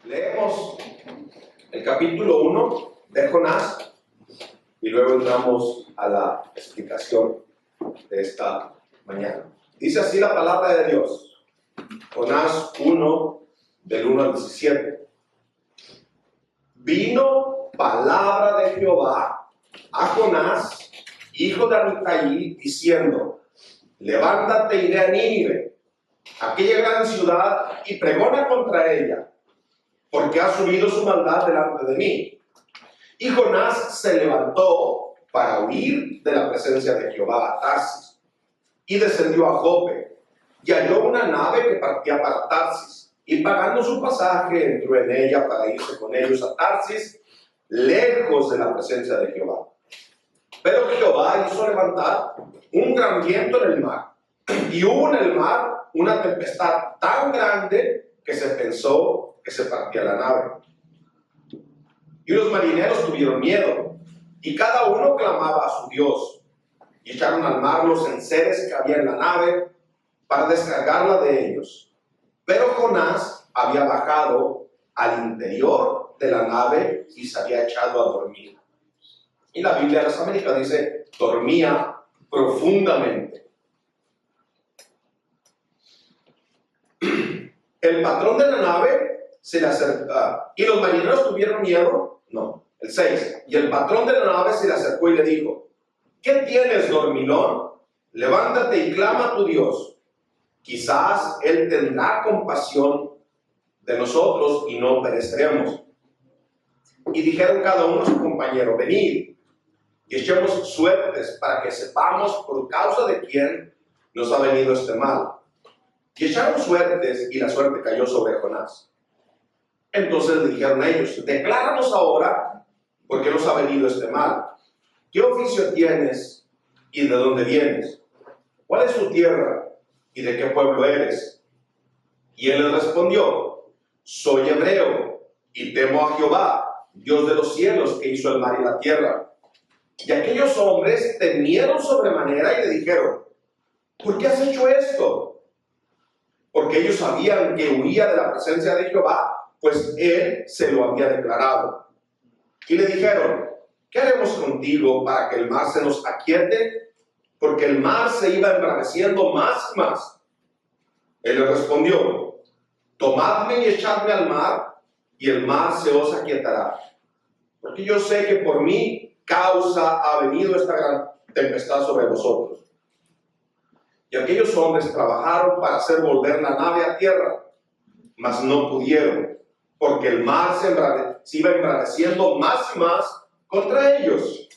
Leemos el capítulo 1 de Jonás y luego entramos a la explicación de esta mañana. Dice así la palabra de Dios, Jonás 1, del 1 al 17. Vino palabra de Jehová a Jonás, hijo de Amitai, diciendo: levántate y ve a Nínive, aquella gran ciudad, y pregona contra ella, porque ha subido su maldad delante de mí. Y Jonás se levantó para huir de la presencia de Jehová a Tarsis, y descendió a Jope, y halló una nave que partía para Tarsis, y pagando su pasaje entró en ella para irse con ellos a Tarsis, lejos de la presencia de Jehová. Pero Jehová hizo levantar un gran viento en el mar, y hubo en el mar una tempestad tan grande que se pensó que se partía la nave. Y los marineros tuvieron miedo, y cada uno clamaba a su Dios, y echaron al mar los enseres que había en la nave para descargarla de ellos. Pero Jonás había bajado al interior de la nave y se había echado a dormir. Y la Biblia de las Américas dice: dormía profundamente. El patrón de la nave se le acercó, y los marineros tuvieron miedo. No, el 6. Y el patrón de la nave se le acercó y le dijo: ¿qué tienes, dormilón? Levántate y clama a tu Dios. Quizás Él tendrá compasión de nosotros y no pereceremos. Y dijeron cada uno a su compañero: venid y echemos suertes para que sepamos por causa de quién nos ha venido este mal. Y echaron suertes, y la suerte cayó sobre Jonás. Entonces le dijeron a ellos: decláranos ahora por qué nos ha venido este mal. ¿Qué oficio tienes y de dónde vienes? ¿Cuál es tu tierra y de qué pueblo eres? Y él les respondió: soy hebreo y temo a Jehová, Dios de los cielos, que hizo el mar y la tierra. Y aquellos hombres temieron sobremanera y le dijeron: ¿por qué has hecho esto? Porque ellos sabían que huía de la presencia de Jehová, pues él se lo había declarado. Y le dijeron: ¿qué haremos contigo para que el mar se nos aquiete? Porque el mar se iba embraveciendo más y más. Él le respondió: tomadme y echadme al mar, y el mar se os aquietará. Porque yo sé que por mi causa ha venido esta gran tempestad sobre vosotros. Y aquellos hombres trabajaron para hacer volver la nave a tierra, mas no pudieron, porque el mar se iba embraveciendo más y más contra ellos.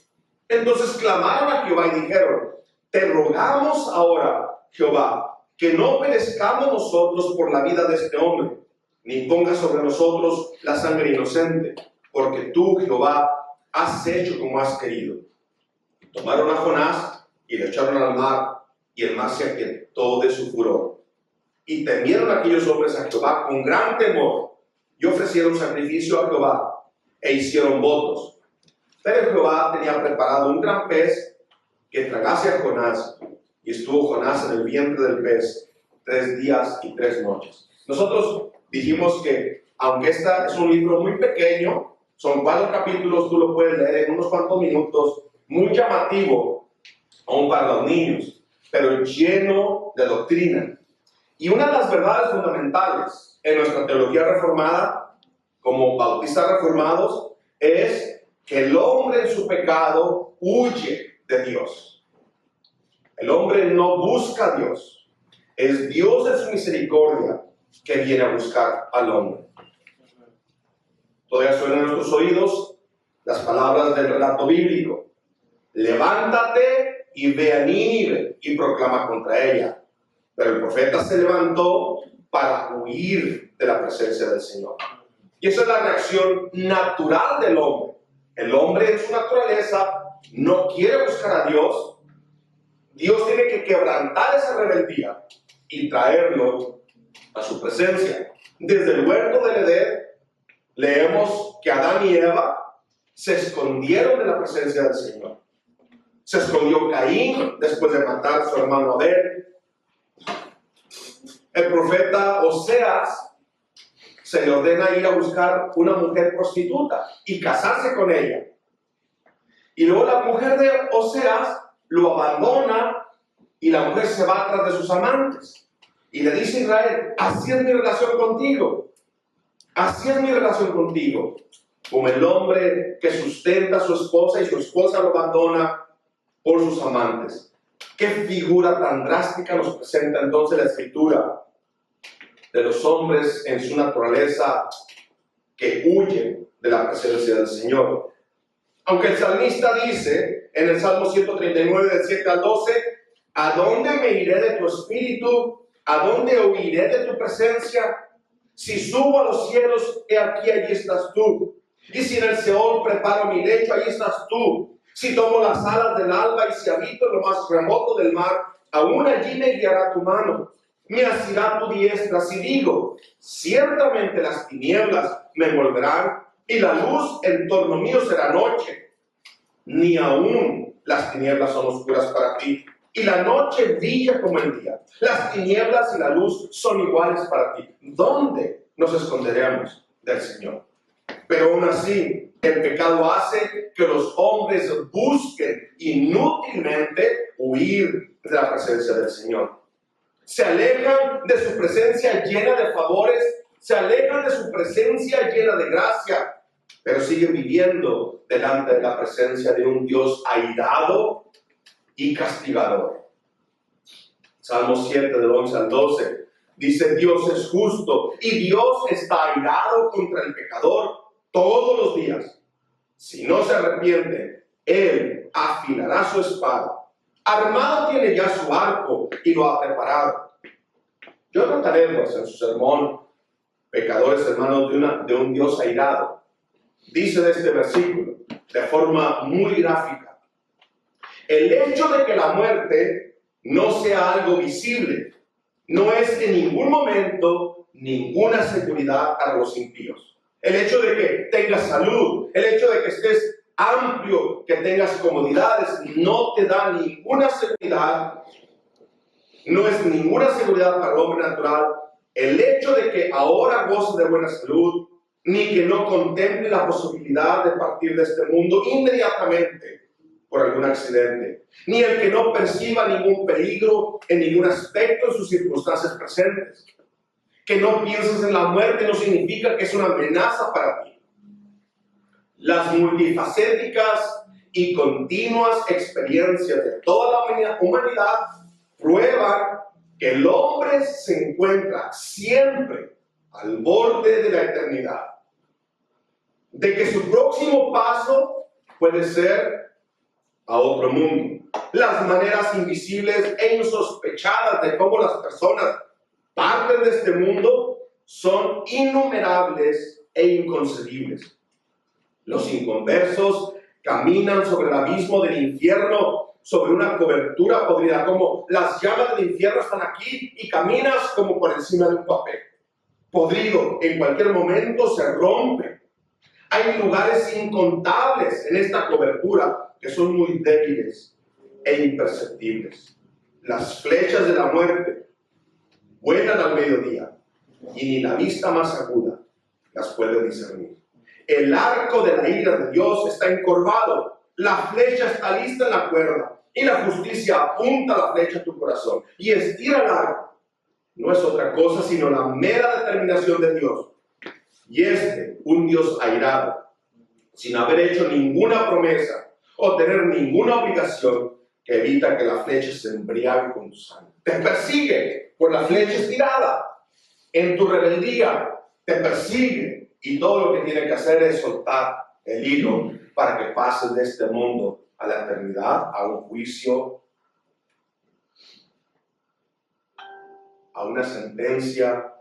Entonces clamaron a Jehová y dijeron: te rogamos ahora, Jehová, que no perezcamos nosotros por la vida de este hombre, ni pongas sobre nosotros la sangre inocente, porque tú, Jehová, has hecho como has querido. Tomaron a Jonás y le echaron al mar, y el mar se aquietó de su furor. Y temieron aquellos hombres a Jehová con gran temor, y ofrecieron sacrificio a Jehová, e hicieron votos. Pero Jehová tenía preparado un gran pez que tragase a Jonás, y estuvo Jonás en el vientre del pez 3 días y 3 noches. Nosotros dijimos que, aunque este es un libro muy pequeño, son 4 capítulos, tú lo puedes leer en unos cuantos minutos, muy llamativo, aún para los niños, pero lleno de doctrina. Y una de las verdades fundamentales en nuestra teología reformada, como bautistas reformados, es que el hombre en su pecado huye de Dios. El hombre no busca a Dios. Es Dios en su misericordia que viene a buscar al hombre. Todavía suenan en nuestros oídos las palabras del relato bíblico: levántate y ve a Nínive y proclama contra ella. Pero el profeta se levantó para huir de la presencia del Señor. Y esa es la reacción natural del hombre. El hombre en su naturaleza no quiere buscar a Dios. Dios tiene que quebrantar esa rebeldía y traerlo a su presencia. Desde el huerto del Edén leemos que Adán y Eva se escondieron de la presencia del Señor. Se escondió Caín después de matar a su hermano Abel. El profeta Oseas se le ordena ir a buscar una mujer prostituta y casarse con ella. Y luego la mujer de Oseas lo abandona y la mujer se va tras de sus amantes. Y le dice a Israel, así es mi relación contigo. Así es mi relación contigo. Como el hombre que sustenta a su esposa y su esposa lo abandona por sus amantes. ¿Qué figura tan drástica nos presenta entonces la Escritura de los hombres en su naturaleza que huyen de la presencia del Señor? Aunque el salmista dice en el Salmo 139 del 7 al 12, ¿a dónde me iré de tu espíritu? ¿A dónde huiré de tu presencia? Si subo a los cielos, he aquí, allí estás tú. Y si en el Seol preparo mi lecho, allí estás tú. Si tomo las alas del alba y si habito en lo más remoto del mar, aún allí me guiará tu mano. Me asirá tu diestra. Si digo, ciertamente las tinieblas me envolverán y la luz en torno mío será noche. Ni aún las tinieblas son oscuras para ti, y la noche brilla como el día. Las tinieblas y la luz son iguales para ti. ¿Dónde nos esconderemos del Señor? Pero aún así, el pecado hace que los hombres busquen inútilmente huir de la presencia del Señor. Se alejan de su presencia llena de favores, se alejan de su presencia llena de gracia, pero siguen viviendo delante de la presencia de un Dios airado y castigador. Salmo 7 del 11 al 12 dice, Dios es justo y Dios está airado contra el pecador todos los días. Si no se arrepiente, Él afilará su espada. Armado tiene ya su arco y lo ha preparado. Jonathan Edwards en su sermón, Pecadores hermanos de un Dios airado, dice de este versículo de forma muy gráfica: el hecho de que la muerte no sea algo visible no es en ningún momento ninguna seguridad para los impíos. El hecho de que tengas salud, el hecho de que estés amplio, que tengas comodidades, no te da ninguna seguridad, no es ninguna seguridad para el hombre natural. El hecho de que ahora goce de buena salud, ni que no contemple la posibilidad de partir de este mundo inmediatamente por algún accidente, ni el que no perciba ningún peligro en ningún aspecto de sus circunstancias presentes. Que no pienses en la muerte no significa que es una amenaza para ti. Las multifacéticas y continuas experiencias de toda la humanidad prueban que el hombre se encuentra siempre al borde de la eternidad, de que su próximo paso puede ser a otro mundo. Las maneras invisibles e insospechadas de cómo las personas parten de este mundo son innumerables e inconcebibles. Los inconversos caminan sobre el abismo del infierno, sobre una cobertura podrida, como las llamas del infierno están aquí y caminas como por encima de un papel podrido. En cualquier momento se rompe. Hay lugares incontables en esta cobertura que son muy débiles e imperceptibles. Las flechas de la muerte vuelan al mediodía y ni la vista más aguda las puede discernir. El arco de la ira de Dios está encorvado, la flecha está lista en la cuerda y la justicia apunta la flecha a tu corazón y estira el arco. No es otra cosa sino la mera determinación de Dios. Y un Dios airado, sin haber hecho ninguna promesa o tener ninguna obligación, que evita que la flecha se embriague con tu sangre. Te persigue por la flecha estirada. En tu rebeldía te persigue y todo lo que tiene que hacer es soltar el hilo para que pases de este mundo a la eternidad, a un juicio, a una sentencia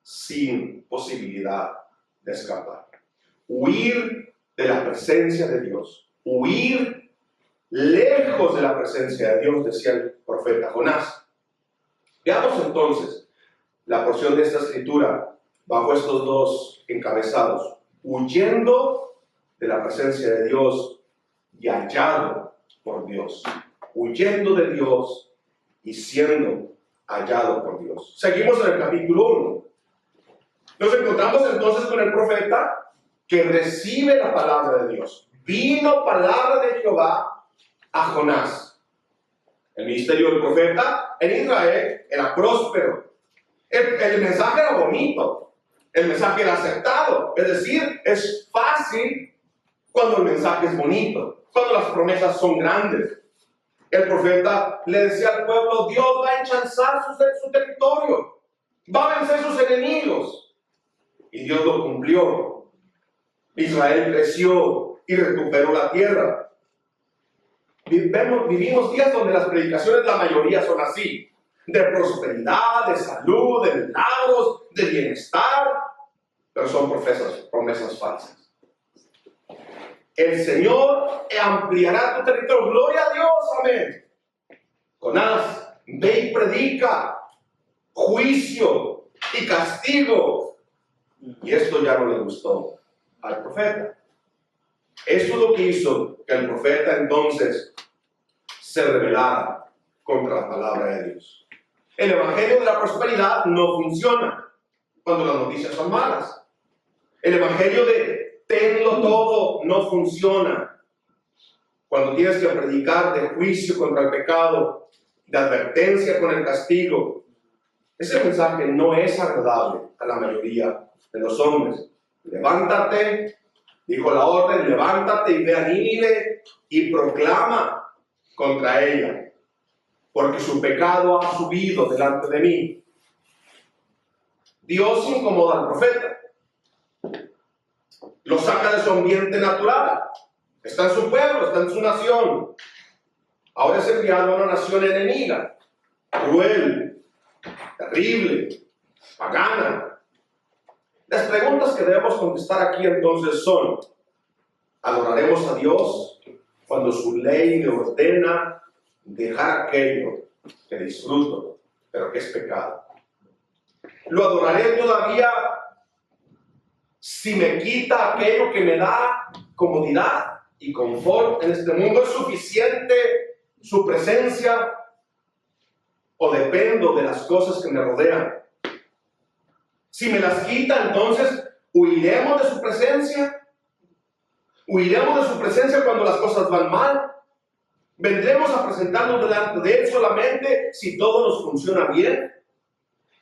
sin posibilidad de escapar. Huir de la presencia de Dios, huir lejos de la presencia de Dios, decía el profeta Jonás. Veamos entonces la porción de esta escritura bajo estos dos encabezados: huyendo de la presencia de Dios y hallado por Dios. Huyendo de Dios y siendo hallado por Dios. Seguimos en el capítulo 1. Nos encontramos entonces con el profeta que recibe la palabra de Dios. Vino palabra de Jehová a Jonás. El ministerio del profeta en Israel era próspero. El mensaje era bonito. El mensaje era aceptado. Es decir, es fácil cuando el mensaje es bonito, cuando las promesas son grandes. El profeta le decía al pueblo, Dios va a enchanzar su territorio, va a vencer sus enemigos. Y Dios lo cumplió. Israel creció y recuperó la tierra. Vivimos días donde las predicaciones, la mayoría son así, de prosperidad, de salud, de milagros, de bienestar, pero son promesas falsas. El Señor ampliará tu territorio. Gloria a Dios, amén. Jonás, ve y predica juicio y castigo. Y esto ya no le gustó al profeta. Eso es lo que hizo que el profeta entonces se rebelara contra la palabra de Dios. El evangelio de la prosperidad no funciona cuando las noticias son malas. El evangelio de tenlo todo no funciona cuando tienes que predicar de juicio contra el pecado, de advertencia con el castigo. Ese mensaje no es agradable a la mayoría de los hombres. Levántate, dijo la orden, levántate y ve a Nínive y proclama contra ella, porque su pecado ha subido delante de mí. Dios incomoda al profeta. Lo saca de su ambiente natural. Está en su pueblo, está en su nación. Ahora es enviado a una nación enemiga, cruel, terrible, pagana. Las preguntas que debemos contestar aquí entonces son: ¿adoraremos a Dios cuando su ley le ordena dejar aquello que disfruto, pero que es pecado? ¿Lo adoraré todavía si me quita aquello que me da comodidad y confort en este mundo? ¿Es suficiente su presencia o dependo de las cosas que me rodean? Si me las quita, entonces, ¿huiremos de su presencia? ¿Huiremos de su presencia cuando las cosas van mal? ¿Vendremos a presentarnos delante de Él solamente si todo nos funciona bien?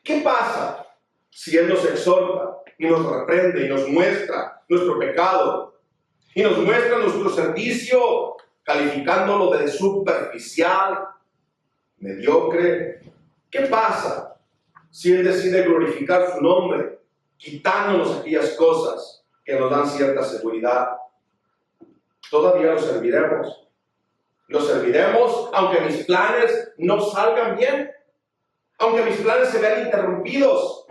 ¿Qué pasa si Él nos exhorta y nos reprende y nos muestra nuestro pecado y nos muestra nuestro servicio calificándolo de superficial, mediocre? ¿Qué pasa si Él decide glorificar su nombre, quitándonos aquellas cosas que nos dan cierta seguridad? Todavía lo serviremos. Lo serviremos aunque mis planes no salgan bien, aunque mis planes se vean interrumpidos.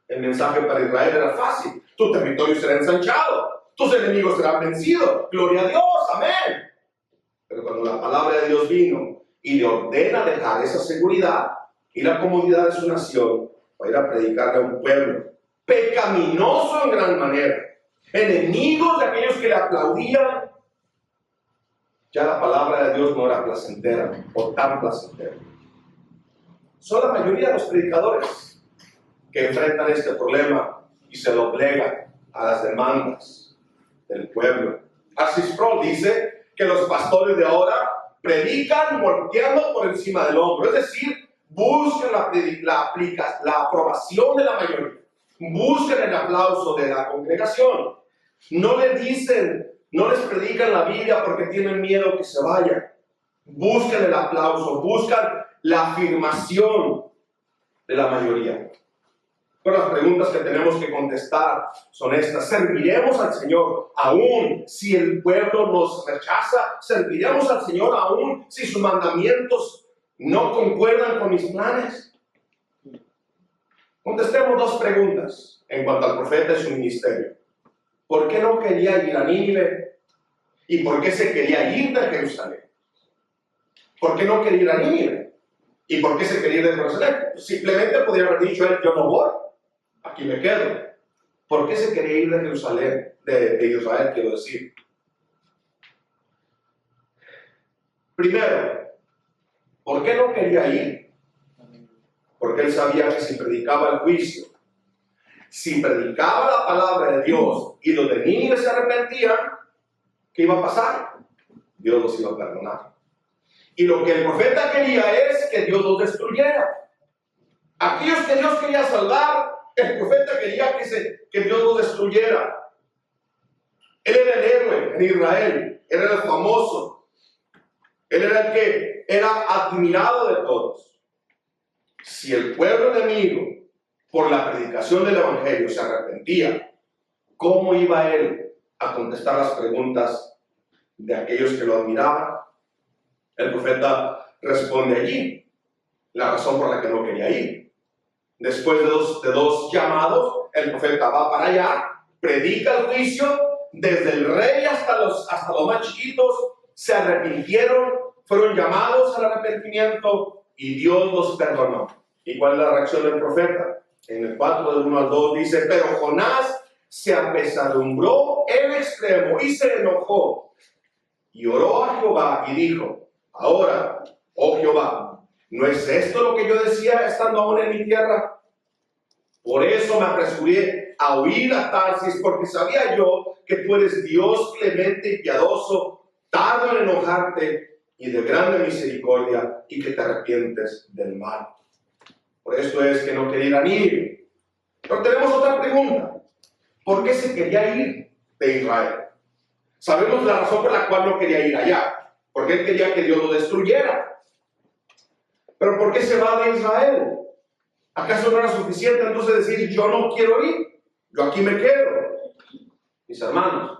El mensaje para Israel era fácil: tu territorio será ensanchado, tus enemigos serán vencidos. Gloria a Dios, amén. Pero cuando la palabra de Dios vino y le ordena dejar esa seguridad y la comodidad de su nación para ir a predicarle a un pueblo pecaminoso en gran manera, enemigos de aquellos que le aplaudían, ya la palabra de Dios no era placentera o tan placentera. Son la mayoría de los predicadores que enfrentan este problema y se doblegan a las demandas del pueblo. R.C. Sproul dice que los pastores de ahora predican volteando por encima del hombro, es decir, buscan la aprobación de la mayoría, buscan el aplauso de la congregación. No les predican la Biblia porque tienen miedo que se vayan. Buscan el aplauso, buscan la afirmación de la mayoría. Pero las preguntas que tenemos que contestar son estas: ¿serviremos al Señor aún si el pueblo nos rechaza? ¿Serviremos al Señor aún si sus mandamientos no concuerdan con mis planes? Contestemos dos preguntas en cuanto al profeta y su ministerio. ¿Por qué no quería ir a Nínive? ¿Y por qué se quería ir de Jerusalén? ¿Por qué no quería ir a Nínive? ¿Y por qué se quería ir de Jerusalén? Simplemente podría haber dicho él: yo no voy, aquí me quedo. ¿Por qué se quería ir de Jerusalén? De Israel, quiero decir. Primero, ¿por qué no quería ir? Porque él sabía que si predicaba el juicio, si predicaba la palabra de Dios y los de Nínive se arrepentían, ¿qué iba a pasar? Dios los iba a perdonar. Y lo que el profeta quería es que Dios los destruyera. Aquellos que Dios quería salvar, el profeta quería que Dios los destruyera. Él era el héroe en Israel, él era el famoso, él era el que era admirado de todos. Si el pueblo enemigo, por la predicación del evangelio, se arrepentía, ¿cómo iba él a contestar las preguntas de aquellos que lo admiraban? El profeta responde allí la razón por la que no quería ir. Después de dos llamados, el profeta va para allá, predica el juicio, desde el rey hasta los más chiquitos se arrepintieron, fueron llamados al arrepentimiento y Dios los perdonó. ¿Y cuál es la reacción del profeta? En el 4 del 1 al 2 dice, pero Jonás se apesadumbró en extremo y se enojó y oró a Jehová y dijo, ahora, oh Jehová, ¿no es esto lo que yo decía estando aún en mi tierra? Por eso me apresuré a huir a Tarsis, porque sabía yo que tú eres Dios clemente y piadoso, tardo en enojarte y de grande misericordia, y que te arrepientes del mal. Por esto es que no quería ir. Pero tenemos otra pregunta. ¿Por qué se quería ir de Israel? Sabemos la razón por la cual no quería ir allá. Porque él quería que Dios lo destruyera. Pero ¿por qué se va de Israel? ¿Acaso no era suficiente entonces decir, yo no quiero ir? Yo aquí me quedo. Mis hermanos,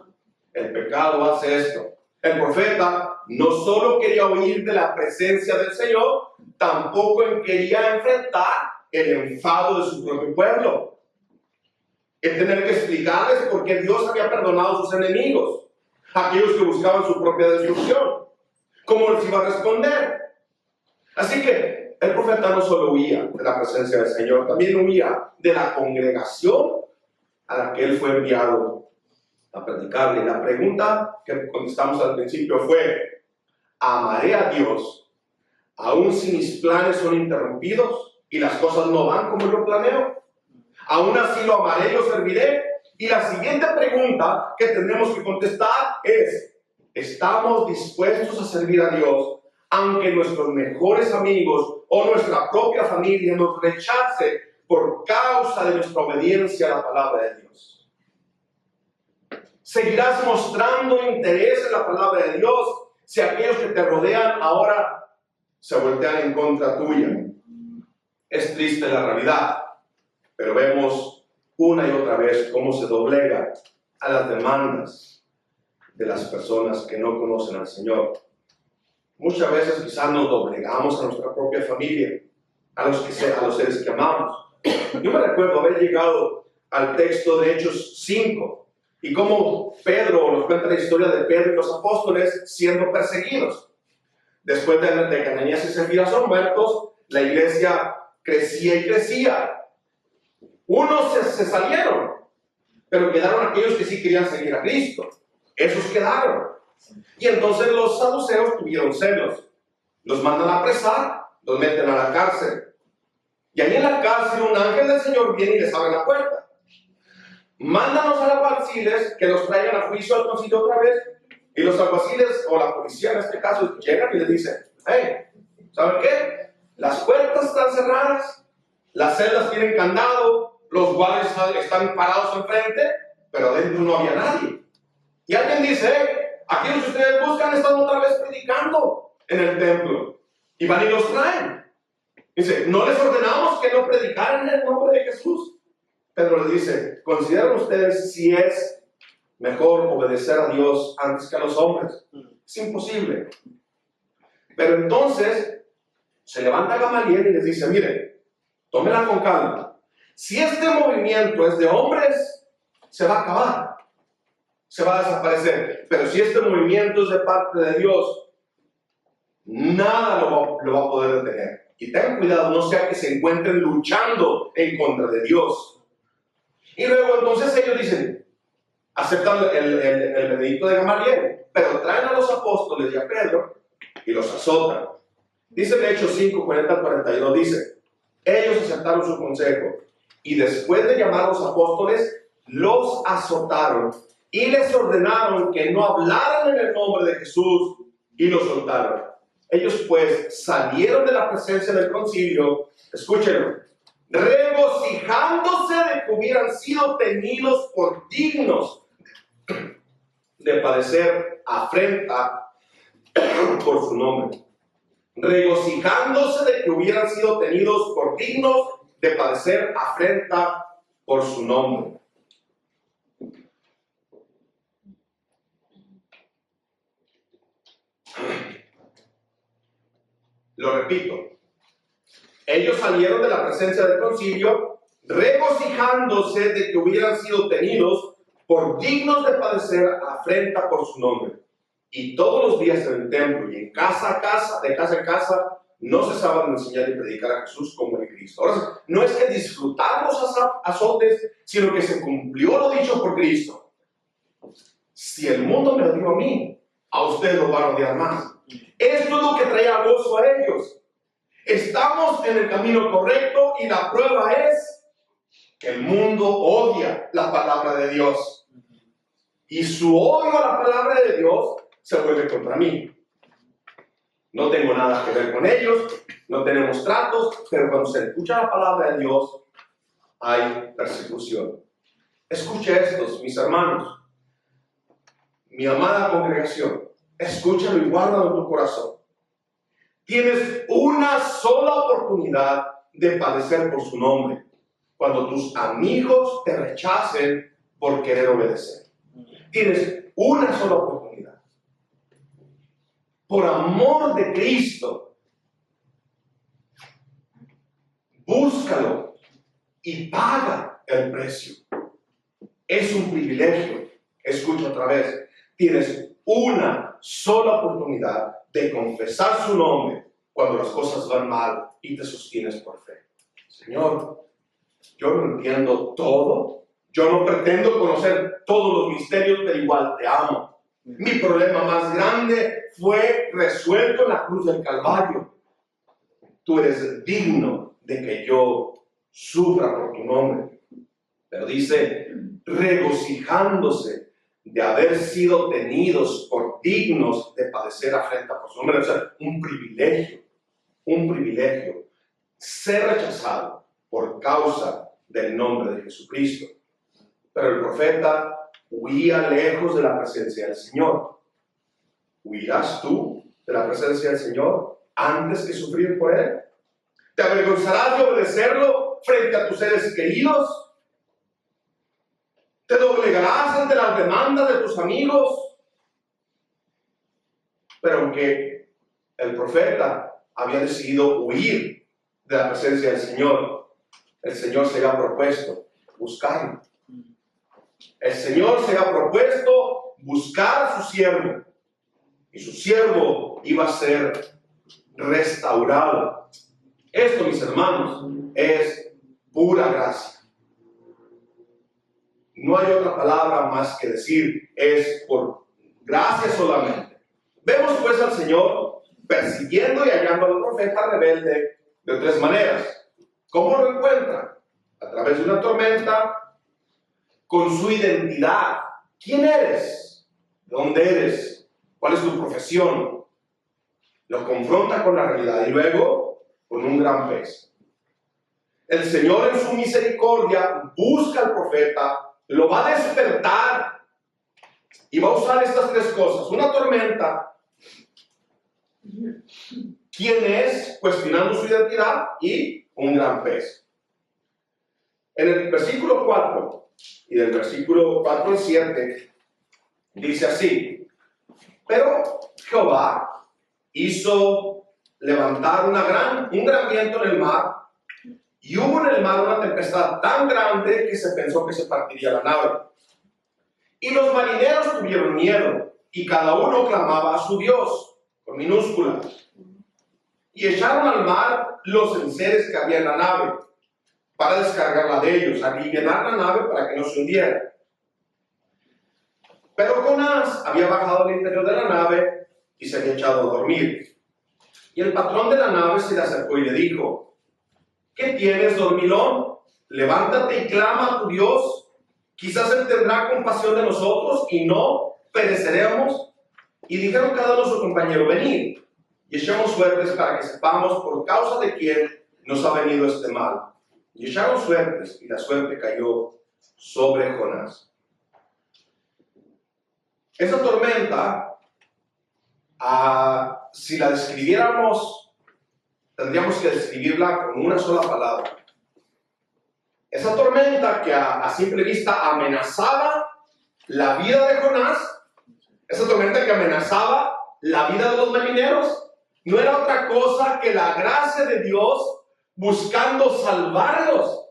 el pecado hace esto. El profeta no solo quería huir de la presencia del Señor, tampoco quería enfrentar el enfado de su propio pueblo. El tener que explicarles por qué Dios había perdonado a sus enemigos, aquellos que buscaban su propia destrucción. ¿Cómo les iba a responder? Así que el profeta no solo huía de la presencia del Señor, también huía de la congregación a la que él fue enviado a predicarle. La pregunta que contestamos al principio fue, ¿amaré a Dios aún si mis planes son interrumpidos y las cosas no van como yo planeo? Aún así lo amaré y lo serviré. Y la siguiente pregunta que tenemos que contestar es, ¿estamos dispuestos a servir a Dios aunque nuestros mejores amigos o nuestra propia familia nos rechace por causa de nuestra obediencia a la palabra de Dios? ¿Seguirás mostrando interés en la palabra de Dios si aquellos que te rodean ahora se voltean en contra tuya? Es triste la realidad, pero vemos una y otra vez cómo se doblega a las demandas de las personas que no conocen al Señor. Muchas veces quizás nos doblegamos a nuestra propia familia, a los seres que amamos. Yo me recuerdo haber llegado al texto de Hechos 5 y cómo Pedro nos cuenta la historia de Pedro y los apóstoles siendo perseguidos. Después de que Ananías y Zafira son muertos, la iglesia crecía y crecía. Unos se salieron, pero quedaron aquellos que sí querían seguir a Cristo. Esos quedaron. Y entonces los saduceos tuvieron celos. Los mandan a apresar, los meten a la cárcel. Y ahí en la cárcel un ángel del Señor viene y les abre la puerta. Mándanos a los alguaciles que los traigan a juicio al concilio otra vez. Y los alguaciles, o la policía en este caso, llegan y les dicen, hey, ¿saben qué? Las puertas están cerradas, las celdas tienen candado, los guardias están parados enfrente, pero adentro no había nadie. Y alguien dice, hey, aquellos que ustedes buscan están otra vez predicando en el templo. Y van y los traen. Dice, ¿no les ordenamos que no predicaran en el nombre de Jesús? Pedro les dice, ¿consideran ustedes si es mejor obedecer a Dios antes que a los hombres? Es imposible. Pero entonces se levanta Gamaliel y les dice, miren, tómenla con calma. Si este movimiento es de hombres, se va a acabar. Se va a desaparecer. Pero si este movimiento es de parte de Dios, nada lo va a poder detener. Y tengan cuidado, no sea que se encuentren luchando en contra de Dios. Y luego entonces ellos dicen, aceptan el veredicto de Gamaliel, pero traen a los apóstoles y a Pedro y los azotan. Dice en Hechos 5, 40 al 42, dice, ellos aceptaron su consejo Y después de llamar a los apóstoles, los azotaron y les ordenaron que no hablaran en el nombre de Jesús, y los soltaron. Ellos pues salieron de la presencia del concilio, escúchenlo, regocijándose de que hubieran sido tenidos por dignos de padecer afrenta por su nombre. Regocijándose de que hubieran sido tenidos por dignos de padecer afrenta por su nombre. Lo repito, ellos salieron de la presencia del concilio regocijándose de que hubieran sido tenidos por dignos de padecer afrenta por su nombre. Y todos los días en el templo y en casa a casa, de casa en casa, no cesaban de enseñar y predicar a Jesús como el Cristo. Ahora, no es que disfrutamos azotes, sino que se cumplió lo dicho por Cristo. Si el mundo me odió a mí, a ustedes lo van a odiar más. Esto es lo que traía gozo a ellos. Estamos en el camino correcto y la prueba es que el mundo odia la palabra de Dios. Y su odio a la palabra de Dios se vuelve contra mí. No tengo nada que ver con ellos, no tenemos tratos, pero cuando se escucha la palabra de Dios, hay persecución. Escuche estos, mis hermanos, mi amada congregación, escúchalo y guárdalo en tu corazón. Tienes una sola oportunidad de padecer por su nombre, cuando tus amigos te rechacen por querer obedecer. Tienes una sola oportunidad. Por amor de Cristo, búscalo y paga el precio. Es un privilegio. Escucha otra vez. Tienes una sola oportunidad de confesar su nombre cuando las cosas van mal y te sostienes por fe. Señor, yo no entiendo todo. Yo no pretendo conocer todos los misterios, pero igual te amo. Mi problema más grande fue resuelto en la cruz del Calvario. Tú eres digno de que yo sufra por tu nombre. Pero dice, regocijándose de haber sido tenidos por dignos de padecer afrenta por su nombre. O sea, un privilegio, ser rechazado por causa del nombre de Jesucristo. Pero el profeta huía lejos de la presencia del Señor. ¿Huirás tú de la presencia del Señor antes que sufrir por Él? ¿Te avergonzarás de obedecerlo frente a tus seres queridos? ¿Te doblegarás ante las demandas de tus amigos? Pero aunque el profeta había decidido huir de la presencia del Señor, el Señor se había propuesto buscarlo. El Señor se había propuesto buscar a su siervo, y su siervo iba a ser restaurado. Esto, mis hermanos, es pura gracia. No hay otra palabra más que decir, es por gracia solamente. Vemos pues al Señor persiguiendo y hallando al profeta rebelde de tres maneras. ¿Cómo lo encuentra? A través de una tormenta, con su identidad. ¿Quién eres? ¿De dónde eres? ¿Cuál es tu profesión? Lo confronta con la realidad y luego con un gran pez. El Señor en su misericordia busca al profeta, lo va a despertar y va a usar estas tres cosas. Una tormenta. ¿Quién es? Cuestionando su identidad, y un gran pez. En el versículo 4 y del versículo 4 al 7 dice así: pero Jehová hizo levantar un gran viento en el mar, y hubo en el mar una tempestad tan grande que se pensó que se partiría la nave. Y los marineros tuvieron miedo, y cada uno clamaba a su Dios, con minúsculas. Y echaron al mar los enseres que había en la nave, para descargarla de ellos, alivianar la nave para que no se hundiera. Pero Jonás había bajado al interior de la nave y se había echado a dormir. Y el patrón de la nave se le acercó y le dijo: ¿qué tienes, dormilón? levántate y clama a tu Dios. Quizás Él tendrá compasión de nosotros y no pereceremos. Y dijeron cada uno a su compañero, venid y echemos suertes para que sepamos por causa de quién nos ha venido este mal. Y echaron suertes, y la suerte cayó sobre Jonás. Esa tormenta, si la describiéramos, tendríamos que describirla con una sola palabra. Esa tormenta que a simple vista amenazaba la vida de Jonás, esa tormenta que amenazaba la vida de los marineros, no era otra cosa que la gracia de Dios buscando salvarlos.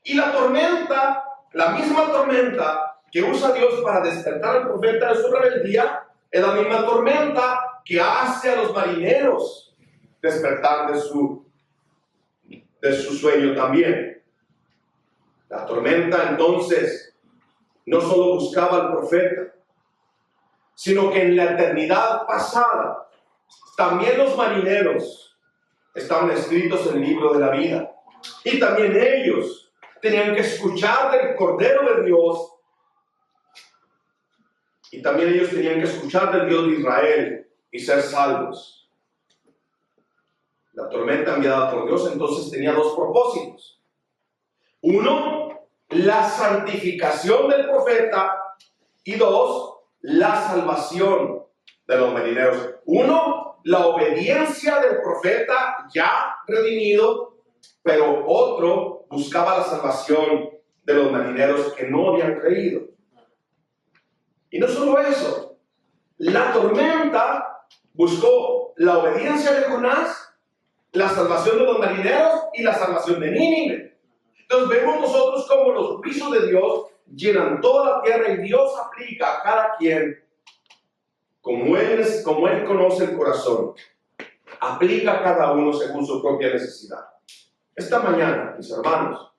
Y la tormenta, la misma tormenta que usa Dios para despertar al profeta de su rebeldía, es la misma tormenta que hace a los marineros despertar de su sueño también. La tormenta entonces no solo buscaba al profeta, sino que en la eternidad pasada también los marineros estaban escritos en el libro de la vida. Y también ellos tenían que escuchar del Cordero de Dios. Y también ellos tenían que escuchar del Dios de Israel y ser salvos. La tormenta enviada por Dios entonces tenía dos propósitos. Uno, la santificación del profeta. Y dos, la salvación de los marineros. Uno, la obediencia del profeta ya redimido, pero otro buscaba la salvación de los marineros que no habían creído. Y no solo eso, la tormenta buscó la obediencia de Jonás, la salvación de los marineros y la salvación de Nínive. Entonces vemos nosotros como los juicios de Dios llenan toda la tierra y Dios aplica a cada quien como Él conoce el corazón. Aplica a cada uno según su propia necesidad. Esta mañana, mis hermanos,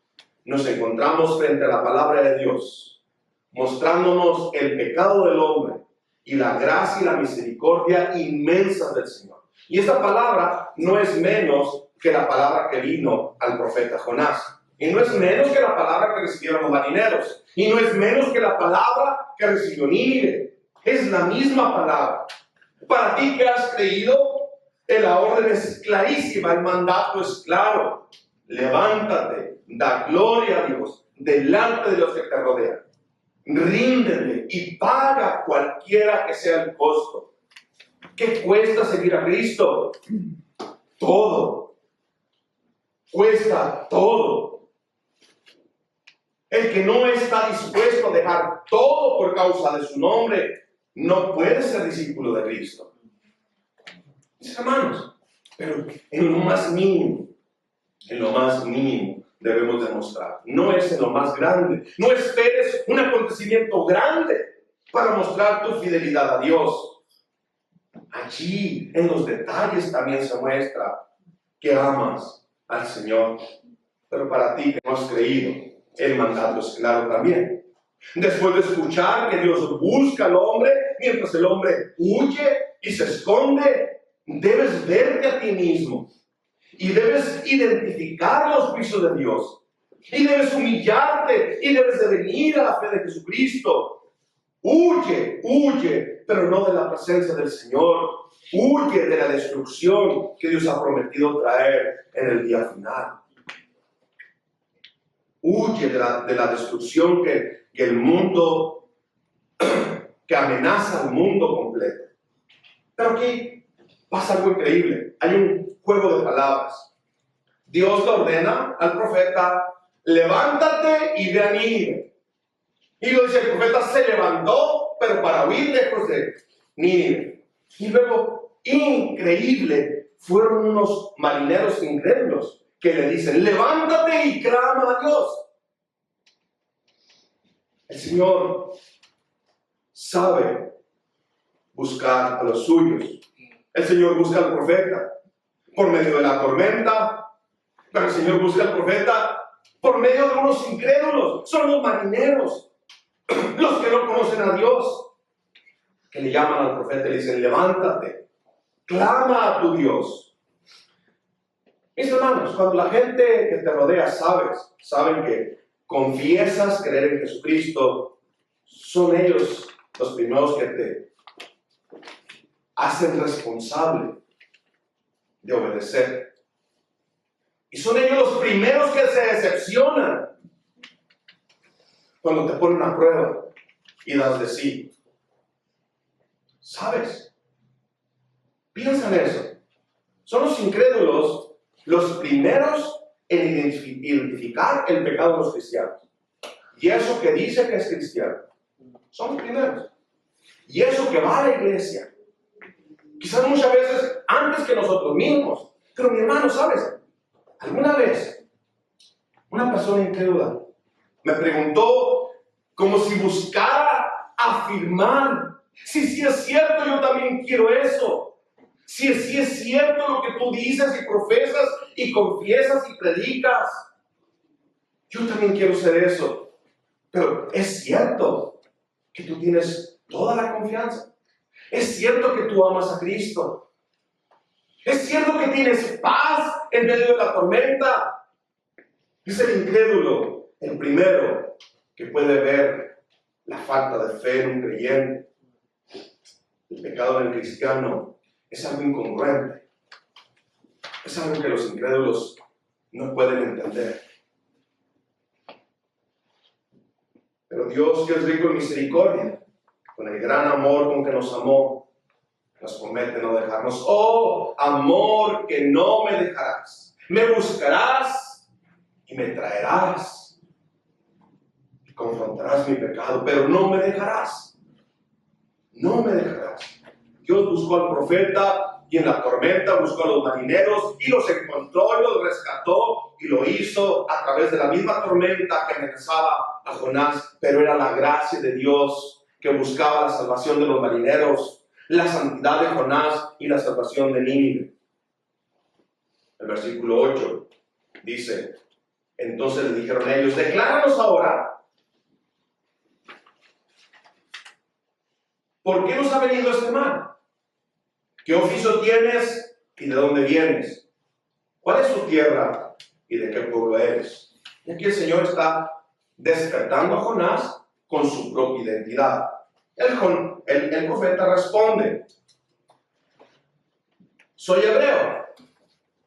nos encontramos frente a la palabra de Dios, mostrándonos el pecado del hombre y la gracia y la misericordia inmensa del Señor. Y esta palabra no es menos que la palabra que vino al profeta Jonás. Y no es menos que la palabra que recibieron los marineros. Y no es menos que la palabra que recibió Nínive. Es la misma palabra. Para ti que has creído, la orden es clarísima, el mandato es claro. Levántate, da gloria a Dios delante de los que te rodean. Ríndele y paga cualquiera que sea el costo. ¿Qué cuesta seguir a Cristo? Todo. Cuesta todo. El que no está dispuesto a dejar todo por causa de su nombre, no puede ser discípulo de Cristo. Mis hermanos, pero en lo más mínimo debemos demostrar. No es en lo más grande. No esperes un acontecimiento grande para mostrar tu fidelidad a Dios. Allí, en los detalles también se muestra que amas al Señor. Pero para ti que no has creído, el mandato es claro también. Después de escuchar que Dios busca al hombre, mientras el hombre huye y se esconde, debes verte a ti mismo y debes identificar los juicios de Dios y debes humillarte y debes de venir a la fe de Jesucristo. Huye, pero no de la presencia del Señor. Huye de la destrucción que Dios ha prometido traer en el día final. Huye de la destrucción que el mundo, que amenaza al mundo completo. Pero aquí pasa algo increíble. Hay un juego de palabras. Dios le ordena al profeta, levántate y ve a Nínive. Y lo dice, el profeta se levantó, pero para huir lejos de Nínive. Y luego, increíble, fueron unos marineros incrédulos que le dicen, levántate y clama a Dios. El Señor sabe buscar a los suyos. El Señor busca al profeta por medio de la tormenta, pero el Señor busca al profeta por medio de unos incrédulos. Son los marineros, los que no conocen a Dios, que le llaman al profeta y le dicen, levántate, clama a tu Dios. Mis hermanos, cuando la gente que te rodea saben que confiesas creer en Jesucristo, son ellos los primeros que te hacen responsable de obedecer. Y son ellos los primeros que se decepcionan cuando te ponen a prueba y das de sí. ¿Sabes? Piensa en eso. Son los incrédulos los primeros en identificar el pecado de los cristianos. Y eso que dice que es cristiano. Son los primeros. Y eso que va a la iglesia. Quizás muchas veces antes que nosotros mismos. Pero mi hermano, ¿sabes? Alguna vez una persona incrédula me preguntó como si buscara afirmar si sí es cierto, yo también quiero eso. Si sí es cierto lo que tú dices y profesas y confiesas y predicas. Yo también quiero ser eso. Pero es cierto que tú tienes toda la confianza. Es cierto que tú amas a Cristo. Es cierto que tienes paz en medio de la tormenta. Es el incrédulo, el primero, que puede ver la falta de fe en un creyente. El pecado del cristiano es algo incongruente. Es algo que los incrédulos no pueden entender. Pero Dios, que es rico en misericordia, con el gran amor con que nos amó, nos promete no dejarnos. Oh, amor que no me dejarás. Me buscarás y me traerás. Y confrontarás mi pecado, pero no me dejarás. No me dejarás. Dios buscó al profeta y en la tormenta buscó a los marineros y los encontró y los rescató y lo hizo a través de la misma tormenta que amenazaba a Jonás, pero era la gracia de Dios que buscaba la salvación de los marineros, la santidad de Jonás y la salvación de Nínive. El versículo 8 dice, entonces le dijeron ellos, decláranos ahora, ¿por qué nos ha venido este mal? ¿Qué oficio tienes y de dónde vienes? ¿Cuál es tu tierra y de qué pueblo eres? Y aquí el Señor está despertando a Jonás con su propia identidad. El profeta responde, soy hebreo.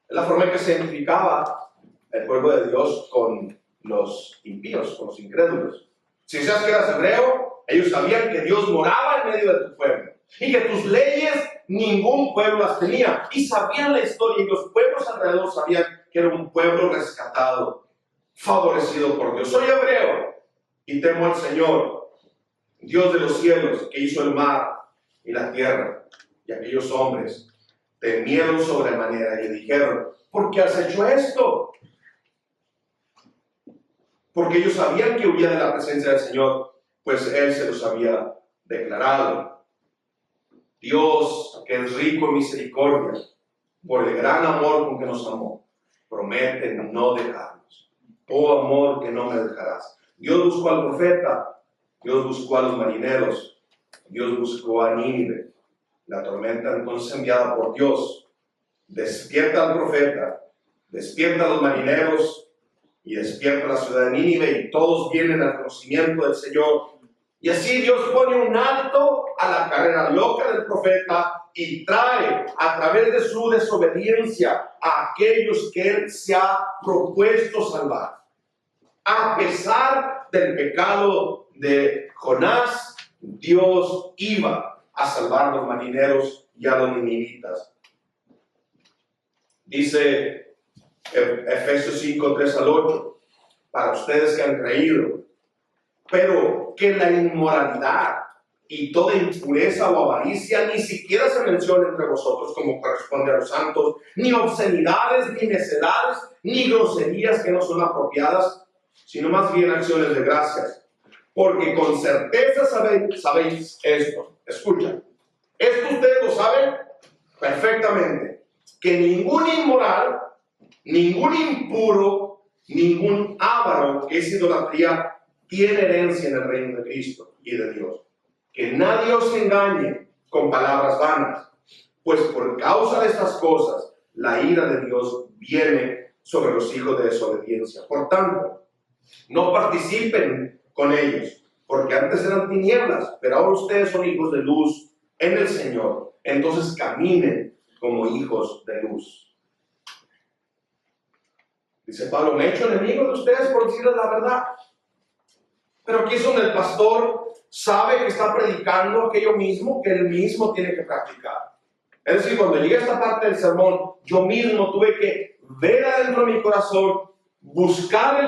Es la forma en que se identificaba el pueblo de Dios con los impíos, con los incrédulos. Si decías que eras hebreo, ellos sabían que Dios moraba en medio de tu pueblo y que tus leyes ningún pueblo las tenía. Y sabían la historia y los pueblos alrededor sabían que era un pueblo rescatado, favorecido por Dios. Soy hebreo y temo al Señor, Dios de los cielos, que hizo el mar y la tierra. Y aquellos hombres temieron sobremanera y le dijeron, ¿por qué has hecho esto? Porque ellos sabían que huía de la presencia del Señor, pues Él se los había declarado. Dios, que es rico en misericordia, por el gran amor con que nos amó, promete no dejarnos. Oh amor que no me dejarás. Dios buscó al profeta, Dios buscó a los marineros, Dios buscó a Nínive. La tormenta entonces enviada por Dios despierta al profeta, despierta a los marineros y despierta a la ciudad de Nínive y todos vienen al conocimiento del Señor. Y así Dios pone un alto a la carrera loca del profeta y trae a través de su desobediencia a aquellos que Él se ha propuesto salvar. A pesar del pecado de Jonás, Dios iba a salvar a los marineros y a los ninivitas. Dice Efesios 5, 3 al 8, para ustedes que han creído, pero que la inmoralidad y toda impureza o avaricia ni siquiera se menciona entre vosotros como corresponde a los santos, ni obscenidades, ni necedades, ni groserías que no son apropiadas, sino más bien acciones de gracias. Porque con certeza sabéis esto. Escucha, esto ustedes lo saben perfectamente, que ningún inmoral, ningún impuro, ningún avaro, que es idolatría, tiene herencia en el reino de Cristo y de Dios. Que nadie os engañe con palabras vanas, pues por causa de estas cosas la ira de Dios viene sobre los hijos de desobediencia. Por tanto, no participen con ellos, porque antes eran tinieblas, pero ahora ustedes son hijos de luz en el Señor. Entonces caminen como hijos de luz. Dice Pablo, me he hecho enemigo de ustedes por decirles la verdad. Pero aquí es donde el pastor sabe que está predicando aquello mismo que él mismo tiene que practicar. Es decir, cuando llegué a esta parte del sermón, yo mismo tuve que ver adentro de mi corazón, buscar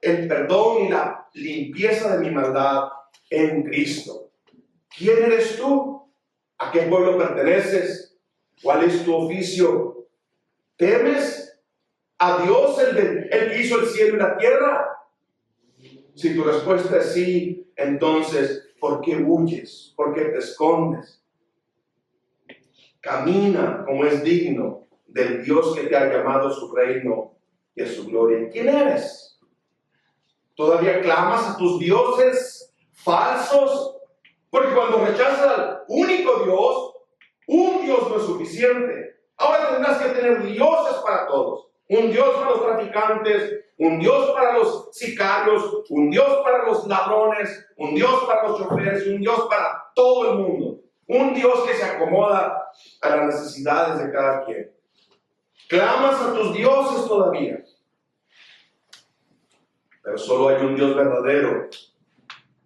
el perdón y la limpieza de mi maldad en Cristo. ¿Quién eres tú? ¿A qué pueblo perteneces? ¿Cuál es tu oficio? ¿Temes a Dios, el que hizo el cielo y la tierra? Si tu respuesta es sí, entonces, ¿por qué huyes? ¿Por qué te escondes? Camina como es digno del Dios que te ha llamado a su reino y a su gloria. ¿Quién eres? ¿Todavía clamas a tus dioses falsos? Porque cuando rechazas al único Dios, un Dios no es suficiente. Ahora tendrás que tener dioses para todos. Un Dios para los traficantes, un Dios para los sicarios, un Dios para los ladrones, un Dios para los choferes y un Dios para todo el mundo. Un Dios que se acomoda a las necesidades de cada quien. Clamas a tus dioses todavía. Pero solo hay un Dios verdadero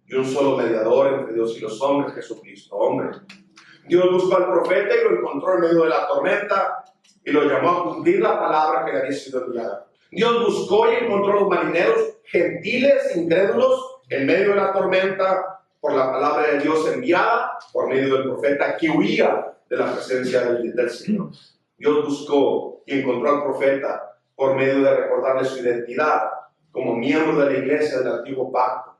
y un solo mediador entre Dios y los hombres, Jesucristo, hombre. Dios buscó al profeta y lo encontró en medio de la tormenta y lo llamó a cumplir la palabra que le había sido enviada. Dios buscó y encontró a los marineros gentiles, incrédulos, en medio de la tormenta, por la palabra de Dios enviada, por medio del profeta que huía de la presencia del Señor. Dios buscó y encontró al profeta por medio de recordarle su identidad como miembro de la iglesia del antiguo pacto.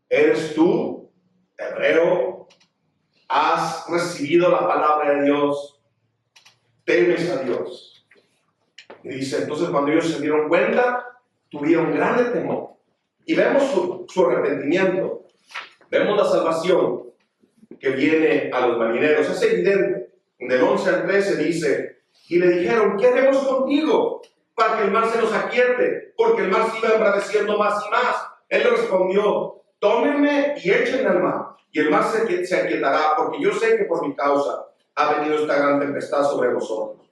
¿Eres tú, hebreo? ¿Has recibido la palabra de Dios? ¿Temes a Dios? Y dice, entonces cuando ellos se dieron cuenta, tuvieron grande temor. Y vemos su arrepentimiento. Vemos la salvación que viene a los marineros. Es evidente. Del 11 al 13 dice, y le dijeron, ¿qué haremos contigo para que el mar se nos aquiete? Porque el mar se iba embraveciendo más y más. Él le respondió, tómenme y échenme al mar, y el mar se aquietará, porque yo sé que por mi causa ha venido esta gran tempestad sobre vosotros.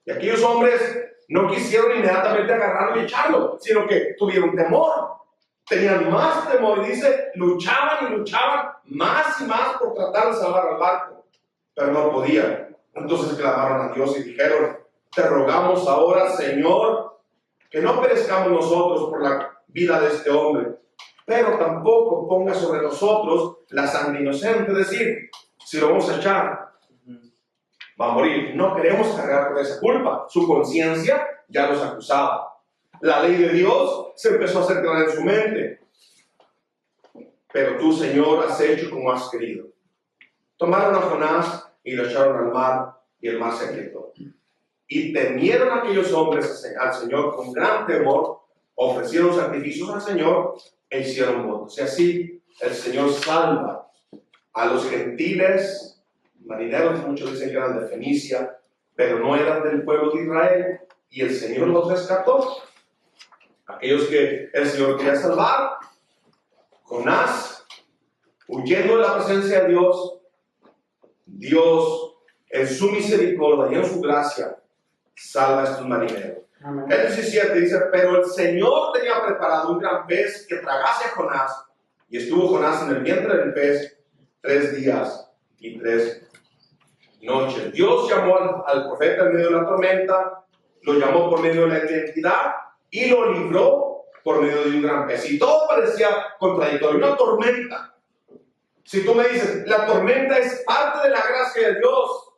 Y aquellos hombres no quisieron inmediatamente agarrarlo y echarlo, sino que tuvieron temor. Tenían más temor, y dice, luchaban y luchaban más y más por tratar de salvar al barco, pero no podían. Entonces clamaron a Dios y dijeron, te rogamos ahora, Señor, que no perezcamos nosotros por la vida de este hombre, pero tampoco ponga sobre nosotros la sangre inocente. Es decir, si lo vamos a echar, va a morir. No queremos cargar con esa culpa. Su conciencia ya los acusaba. La ley de Dios se empezó a hacer clara en su mente. Pero tú, Señor, has hecho como has querido. Tomaron a Jonás y lo echaron al mar, y el mar se aquietó. Y temieron aquellos hombres al Señor con gran temor, ofrecieron sacrificios al Señor e hicieron votos. Y así el Señor salva a los gentiles, marineros, muchos dicen que eran de Fenicia, pero no eran del pueblo de Israel, y el Señor los rescató. Aquellos que el Señor quería salvar, Jonás, huyendo de la presencia de Dios, Dios en su misericordia y en su gracia salva a estos marineros. Amén. El 17 dice, pero el Señor tenía preparado un gran pez que tragase a Jonás, y estuvo Jonás en el vientre del pez 3 días y 3 noches. Dios llamó al profeta en medio de la tormenta, lo llamó por medio de la identidad y lo libró por medio de un gran pez. Y todo parecía contradictorio. Una tormenta. Si tú me dices, la tormenta es parte de la gracia de Dios,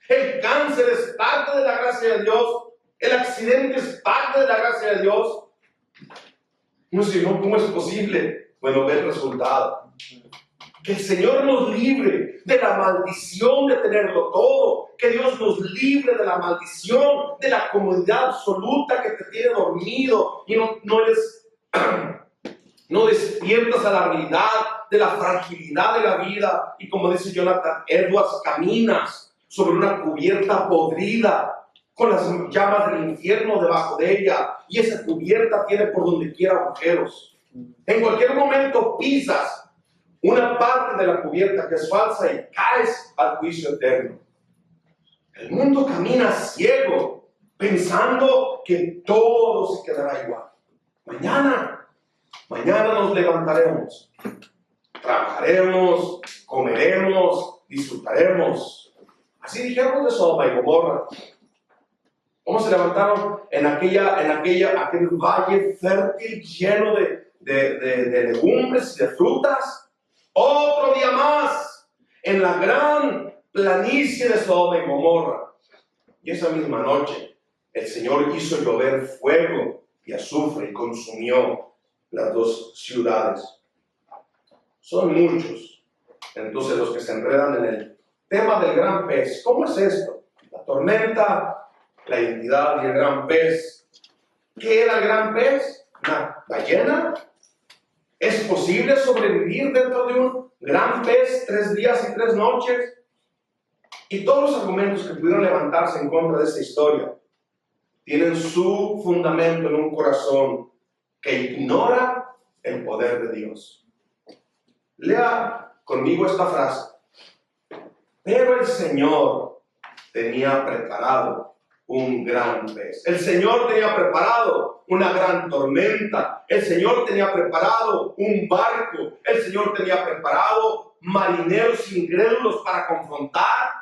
el cáncer es parte de la gracia de Dios, el accidente es parte de la gracia de Dios. No sé, ¿no? ¿Cómo es posible? Bueno, ve el resultado. Que el Señor nos libre de la maldición de tenerlo todo. Que Dios nos libre de la maldición, de la comodidad absoluta que te tiene dormido y no despiertas a la realidad de la fragilidad de la vida. Y como dice Jonathan Edwards, caminas sobre una cubierta podrida, con las llamas del infierno debajo de ella, y esa cubierta tiene por donde quiera agujeros. En cualquier momento pisas una parte de la cubierta que es falsa y caes al juicio eterno. El mundo camina ciego, pensando que todo se quedará igual. Mañana nos levantaremos, trabajaremos, comeremos, disfrutaremos. Así dijeron de Sodoma y Gomorra. ¿Cómo se levantaron en aquel valle fértil lleno de legumbres y de frutas? Otro día más en la gran planicie de Sodoma y Gomorra. Y esa misma noche el Señor hizo llover fuego y azufre y consumió las dos ciudades. Son muchos entonces los que se enredan en el tema del gran pez. ¿Cómo es esto? La tormenta, la identidad y el gran pez. ¿Qué era el gran pez? ¿Una ballena? ¿Es posible sobrevivir dentro de un gran pez 3 días y 3 noches? Y todos los argumentos que pudieron levantarse en contra de esta historia tienen su fundamento en un corazón que ignora el poder de Dios. Lea conmigo esta frase. Pero el Señor tenía preparado un gran pez. El Señor tenía preparado una gran tormenta. El Señor tenía preparado un barco. El Señor tenía preparado marineros incrédulos para confrontar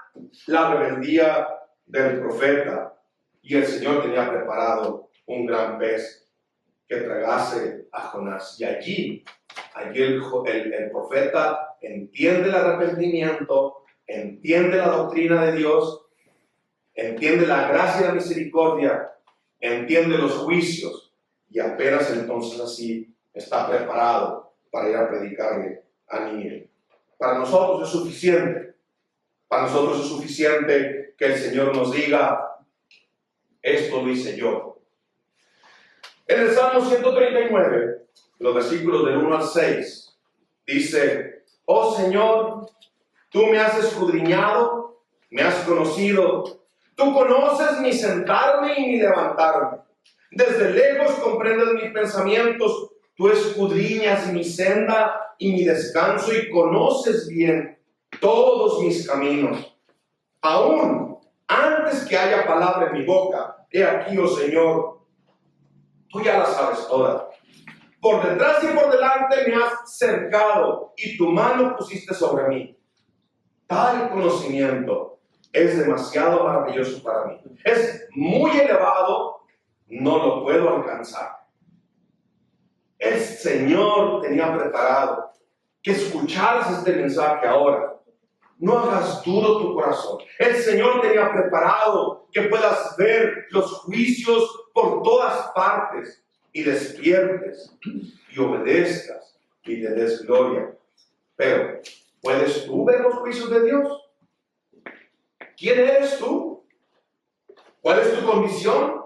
la rebeldía del profeta. Y el Señor tenía preparado un gran pez que tragase a Jonás. Y allí el profeta entiende el arrepentimiento, entiende la doctrina de Dios, entiende la gracia y la misericordia, entiende los juicios, y apenas entonces así está preparado para ir a predicarle a Nínive. Para nosotros es suficiente. Para nosotros es suficiente que el Señor nos diga: esto lo hice yo. En el Salmo 139, los versículos del 1 al 6, dice: oh Señor, tú me has escudriñado, me has conocido, tú conoces mi sentarme y mi levantarme. Desde lejos comprendes mis pensamientos, tú escudriñas mi senda y mi descanso y conoces bien todos mis caminos. Aún antes que haya palabra en mi boca, he aquí, oh Señor, tú ya la sabes toda. Por detrás y por delante me has cercado y tu mano pusiste sobre mí. Tal conocimiento es demasiado maravilloso para mí. Es muy elevado, no lo puedo alcanzar. El Señor tenía preparado que escucharas este mensaje ahora. No hagas duro tu corazón. El Señor tenía preparado que puedas ver los juicios por todas partes y despiertes y obedezcas y le des gloria. Pero, ¿puedes tú ver los juicios de Dios? ¿Quién eres tú? ¿Cuál es tu condición?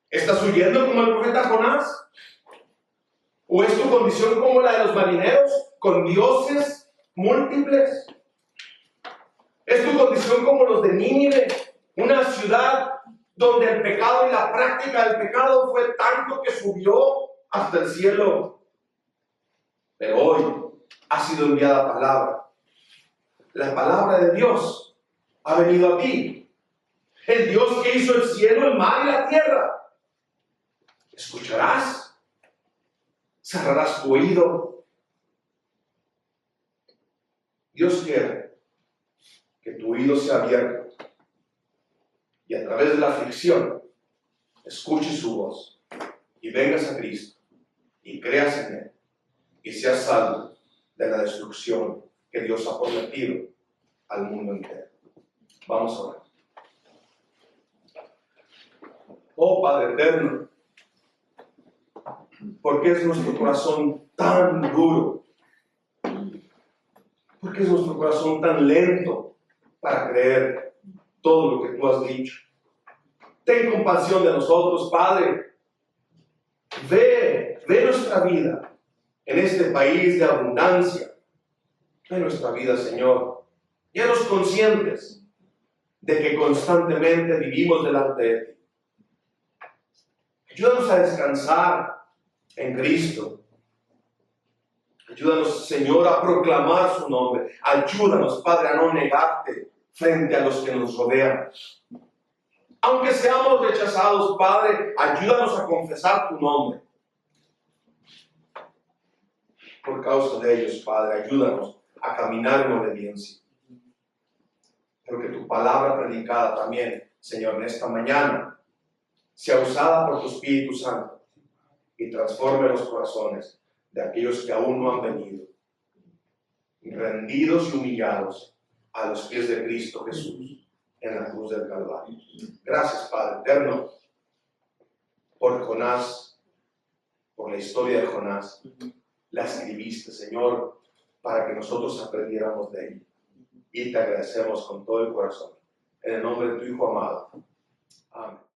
¿Estás huyendo como el profeta Jonás? ¿O es tu condición como la de los marineros, con dioses múltiples? ¿Es tu condición como los de Nínive, una ciudad donde el pecado y la práctica del pecado fue tanto que subió hasta el cielo? Pero hoy ha sido enviada palabra. La palabra de Dios ha venido a ti. El Dios que hizo el cielo, el mar y la tierra. ¿Escucharás? ¿Cerrarás tu oído? Dios quiere que tu oído sea abierto y a través de la aflicción escuches su voz y vengas a Cristo y creas en Él y seas salvo de la destrucción que Dios ha prometido al mundo entero. Vamos a orar. Oh Padre eterno, ¿por qué es nuestro corazón tan duro? ¿Por qué es nuestro corazón tan lento para creer todo lo que tú has dicho? Ten compasión de nosotros, Padre. Ve nuestra vida en este país de abundancia. Ve nuestra vida, Señor. Y haznos conscientes de que constantemente vivimos delante de ti. Ayúdanos a descansar en Cristo. Ayúdanos, Señor, a proclamar su nombre. Ayúdanos, Padre, a no negarte frente a los que nos rodean. Aunque seamos rechazados, Padre, ayúdanos a confesar tu nombre. Por causa de ellos, Padre, ayúdanos a caminar en obediencia. Pero que tu palabra predicada también, Señor, en esta mañana, sea usada por tu Espíritu Santo y transforme los corazones de aquellos que aún no han venido, rendidos y humillados a los pies de Cristo Jesús en la cruz del Calvario. Gracias, Padre eterno, por Jonás, por la historia de Jonás. La escribiste, Señor, para que nosotros aprendiéramos de ella. Y te agradecemos con todo el corazón. En el nombre de tu Hijo amado. Amén.